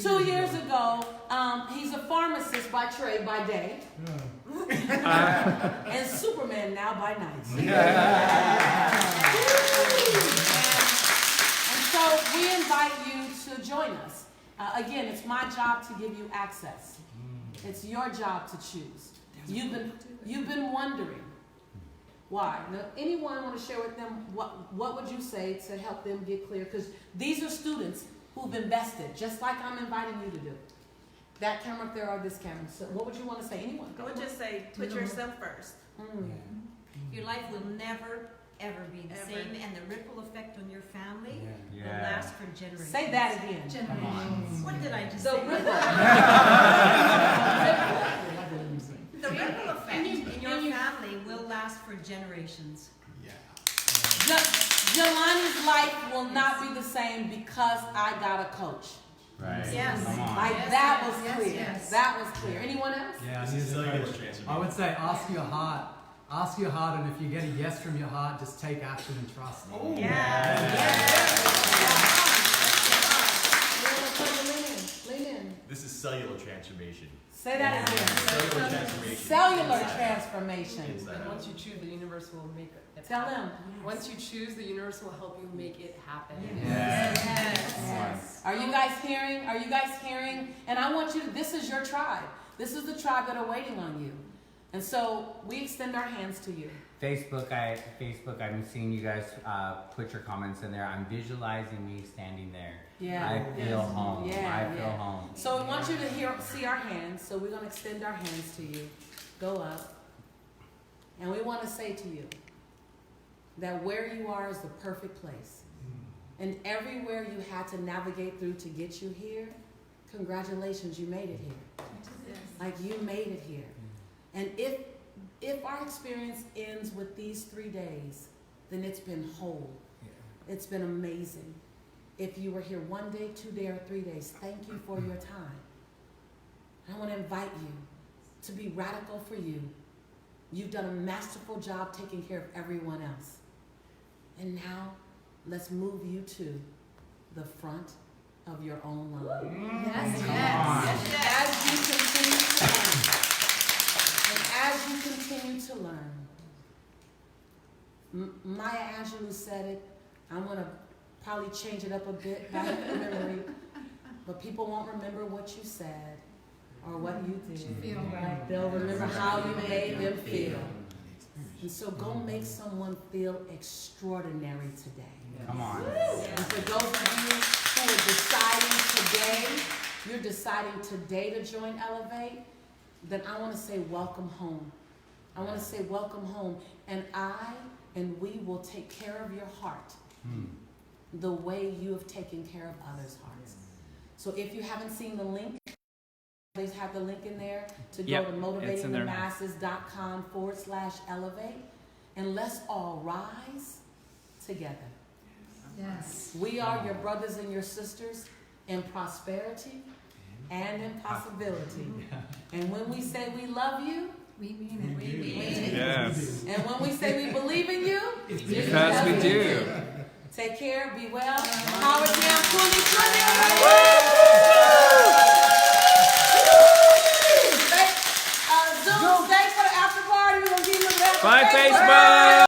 2 years ago, he's a pharmacist by trade, by day. And Superman now by night. And so we invite you to join us. Again, it's my job to give you access. It's your job to choose. You've been wondering why. Now, anyone want to share with them what would you say to help them get clear? Because these are students who've invested, just like I'm inviting you to do. That camera up there or this camera. So what would you want to say? Anyone? I would just say, put yourself first. Your life will never, ever be the same, and the ripple effect on your family will last for generations. Say that again. Generations. What did I just The say? ripple. The ripple effect in your family will last for generations. Jelani's life will not be the same because I got a coach. Right. Yes. Come on. That was clear. Yes. That was clear. Anyone else? Yeah, I would say ask your heart. Ask your heart, and if you get a yes from your heart, just take action and trust. Oh, Lean in. This is cellular transformation. Say that again. Cellular transformation. Cellular transformation. And once you choose, the universe will make it Tell happen. them. Once you choose, the universe will help you make it happen. Yes. Are you guys hearing? Are you guys hearing? And I want you to, this is your tribe. This is the tribe that are waiting on you. And so we extend our hands to you. Facebook, I'm seeing you guys put your comments in there. I'm visualizing me standing there. Yeah. I feel home. Yeah, I feel home. So we want you to see our hands. So we're going to extend our hands to you. Go up. And we want to say to you that where you are is the perfect place. And everywhere you had to navigate through to get you here, congratulations, you made it here. Like you made it here. And if our experience ends with these 3 days, then it's been whole. It's been amazing. If you were here 1 day, 2 days, or 3 days, thank you for your time. I want to invite you to be radical for you. You've done a masterful job taking care of everyone else. And now, let's move you to the front of your own line. Yes. As you continue to learn, and as you continue to learn, Maya Angelou said it. I'm going to probably change it up a bit by memory, but people won't remember what you said or what you did. Right? They'll remember how you made them feel. And so go make someone feel extraordinary today. Come on. And for those of you who are deciding today, you're deciding today to join Elevate, then I want to say welcome home. I want to say welcome home. And we will take care of your heart the way you have taken care of others' hearts. So if you haven't seen the link, they have the link in there to go to motivatingthemasses.com/elevate, and let's all rise together. Yes. We are your brothers and your sisters in prosperity and in possibility. And when we say we love you, we mean it. We mean it. Yes. And when we say we believe in you, it's because we do. Take care, be well. Howard Jam 2020. Zoom, stay for the after party. We're going to give you the best. Bye, Facebook.